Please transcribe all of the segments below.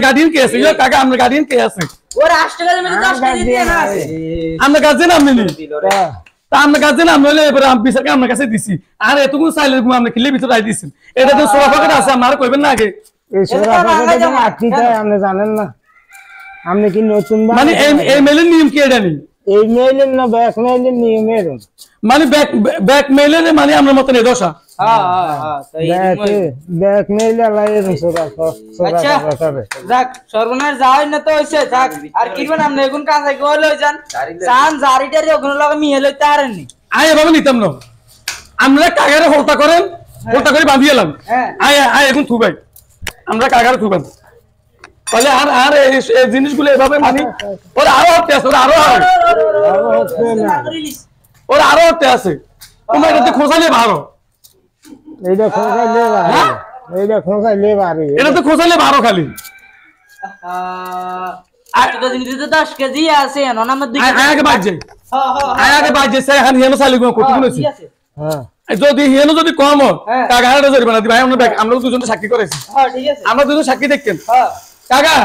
guardian কে আছে কাকা আপনার গার্ডিয়ান কে আছে ওর 8 টাকা মানে 10 কেজি দিয়ে না আছে আমরা গার্জিয়ান আপনি নি তা আমরা গার্জিয়ান আপনি হলে এবারে আমি বিচারকে আপনার কাছে দিছি আর এতগুলো চাইলে আপনি কিলে ভিতরে আই দিছেন এটা তো সোফা পকেট আছে আমার কইবেন না আগে এই সোফা পকেটে তো আপনি তাই আপনি জানেন না আপনি কি নতুন মানে এই মেলের নিয়ম কি এটা নি এই মেলের না ব্যাক মেলের নিয়ম এরকম মানে ব্যাক মেলের মানে আমরা মত নেই দশা হ্যাঁ হ্যাঁ তাই ব্যাক মেলে লাইন সোফা আচ্ছা যাক সর্বনাশ যাই না তো হইছে যাক আর কিরবেন আপনি এখন কাছে গল হই যান সান জারিটারে ওখানে লাগা মিহে লইতে পারেননি আয় এভাবে নিতাম না আমরা কাগারে হোলতা করেন হোলতা করে বাঁধিয়েলাম আয় আয় এখন থুবাই আমরা কাগারে থুবান তাহলে আর এই জিনিসগুলো এভাবে মানি ওর আরো হতে আছে ওর আরো হতে আছে তোমার এটাতে খোঁজালে ভালো এইটা খোঁজাইলে ভালো এইটা খোঁজাইলে ভালো এটা তো খোঁজালে ভালো খালি আজকে দিন দিতে 10 কেজি আছে না আমার দিকে আগে বাজে আগে বাজে সে এখন হেনো চালি কত গুনেছি হ্যাঁ যদি হেনো যদি কম হয় কাগাটা জরিমানা না দি ভাই আমরা দুজন সাক্ষী করেছি হ্যাঁ ঠিক আছে আমরা দুজন সাক্ষী দেখেন হ্যাঁ কাকা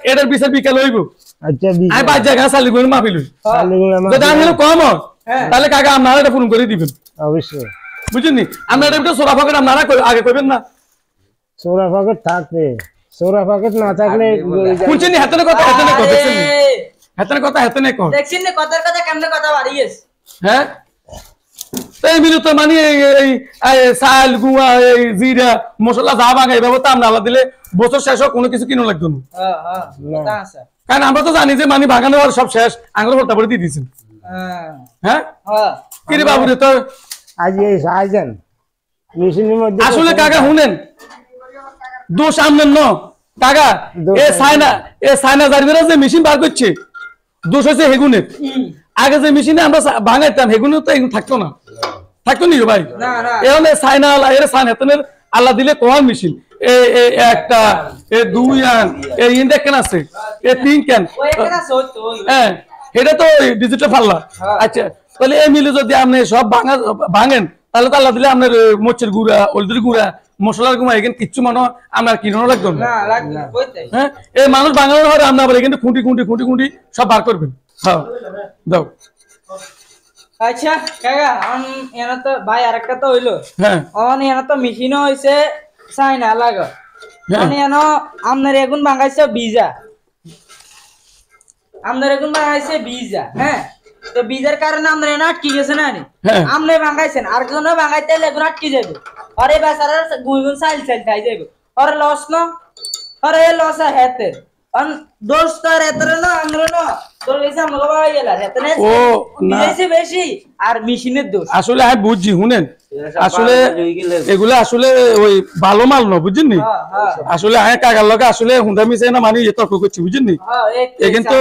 এটার বিচার বিকাল হইব আচ্ছা আমি পাঁচ জায়গা চালি গুণ মাপিল যদি আমি কম হয় তাহলে কাকা আপনারা এটা পূরণ করে দিবেন অবশ্যই বুঝছেন আমরা এটা সোরা পকেট আপনারা আগে কইবেন না সোরা পকেট থাকবে সোরা পকেট না থাকলে বুঝছেন হাতের কথা দেখছেন হাতের কথা হাতে নেই কর দেখছেন না কথার কথা কেমনে কথা বাড়িয়েছ হ্যাঁ এই মিনিট মানে এই চাল গুয়া এই জিরা মশলা যা ভাঙা এইভাবে তো আমরা দিলে বছর শেষ হোক কোনো কিছু কিনো লাগতো না কারণ আমরা তো জানি যে মানে বাগানো আর সব শেষ আঙুল ভর্তা করে দিয়ে দিয়েছেন হ্যাঁ কিরে বাবু রে তো আজ এই সাইজেন মেশিনের মধ্যে আসলে কাকা শুনেন দোষ আমনেন ন কাকা এ সাইনা জারিবেরা যে মেশিন বার করছে দোষ হচ্ছে হেগুনের আগে যে মেশিনে আমরা ভাঙাইতাম হেগুনে তো এগুলো থাকতো না থাকতো নি ভাই এখন সাইনা এর সাইন হেতনের আল্লাহ দিলে কোন মেশিন একটা দুই আন ইন্ডেক কেন আছে তিন কেন হ্যাঁ এটা তো ডিজিটাল ফাল্লা আচ্ছা তাহলে এই মিলে যদি আপনি সব ভাঙেন তাহলে তো আল্লাহ দিলে আপনার মরিচের গুঁড়া হলদির গুঁড়া মশলার গুঁড়া এখানে কিচ্ছু মনে আমরা কিনো লাগতো না হ্যাঁ এই মানুষ বাঙানোর হয় আমরা আবার এখানে খুঁটি খুঁটি খুঁটি খুঁটি সব বার করবেন হ্যাঁ দাও আচ্ছা কাকা এনা তো ভাই আরেকটা তো হইলো হ্যাঁ এনা তো মেশিনও হইছে চাইনা লাগা এনা আমনের এখন বাঙাইছে ভিজা আমনের এখন বাঙাইছে ভিজা হ্যাঁ তো ভিজার কারণে আমরা এনা আটকে গেছে না আমনে বাঙাইছেন আর কোন বাঙাইতে এখন আটকে যাবে আরে বেচারা গুইগুন সাইল খাই যাবে আরে লস না আরে লস হেতে অন দোস্তার এতরে না আমরা না তোর এসে আমরা ভাই এলা হেতনে ও বেশি বেশি আর মেশিনের দোষ আসলে আমি বুঝছি শুনেন আসলে এগুলা আসলে ওই ভালো মাল না বুঝছেন নি আসলে আমি কাকার লগে আসলে হুন্ডা মিশে না মানে তর্ক করছি বুঝছেন নি এখান তো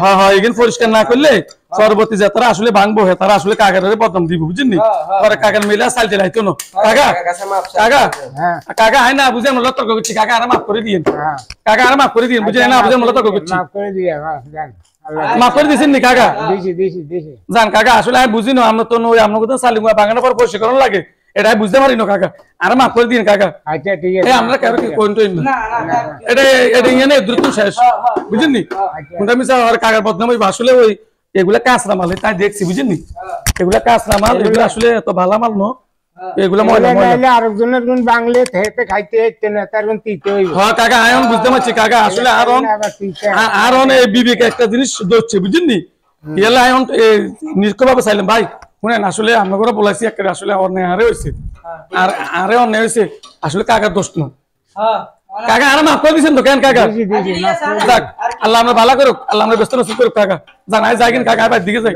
হ্যাঁ হ্যাঁ এখানে পরিষ্কার না করলে পরবর্তী যাত্রা আসলে ভাঙবো তারা আসলে কাকারের বদনাম দিব বুঝছেন নি পরে কাকার মিলে চালতে লাইতো না কাকা কাকা কাকা হয় না বুঝে আমরা তর্ক করছি কাকা আর মাফ করে দিয়েন কাকা আর মাফ করে দিয়েন বুঝে না বুঝে আমরা তর্ক করছি মাফ করে দিয়ে মাফ করে দিয়েছেন নি কাকা দিছি জান কাকা আসলে আমি বুঝি না আমরা তো আমরা কোথাও চালি বাগানের পর পরিষ্কার লাগে এটাই বুঝতে পারি না কাকা আর মাফ করে দিন কাকা আচ্ছা ঠিক আছে আমরা কারো কি কোনটাই না এটা এটা ইয়ে নেই দ্রুত শেষ বুঝেন নি কোনটা মিশা আর কাকার বদনাম হইব আসলে ওই এগুলা কাঁচরা মাল তাই দেখছি বুঝেন নি এগুলা কাঁচরা মাল এগুলা আসলে এত ভালো মাল ন এগুলা ময়লা ময়লা আরেকজনের কোন বাংলে থেকে খাইতে হইতে না তার কোন তিতে হইব হ্যাঁ কাকা আয়ন বুঝতে পারছি কাকা আসলে আরন এই বিবেক একটা জিনিস ধরছে বুঝেন নি এলা আয়ন নিষ্কভাবে চাইলাম ভাই শুনেন আসলে আমরা করে বলাইছি একটা আসলে অন্যায় আরে হয়েছে আর আরে অন্যায় হয়েছে আসলে কাকার দোষ না কাকা আর মাফ করে দিয়েছেন তো কেন কাকা যাক আল্লাহ আমরা ভালো করুক আল্লাহ আমরা ব্যস্ত নসিব করুক কাকা জানাই যাই কিন কাকা ভাই দিকে যাই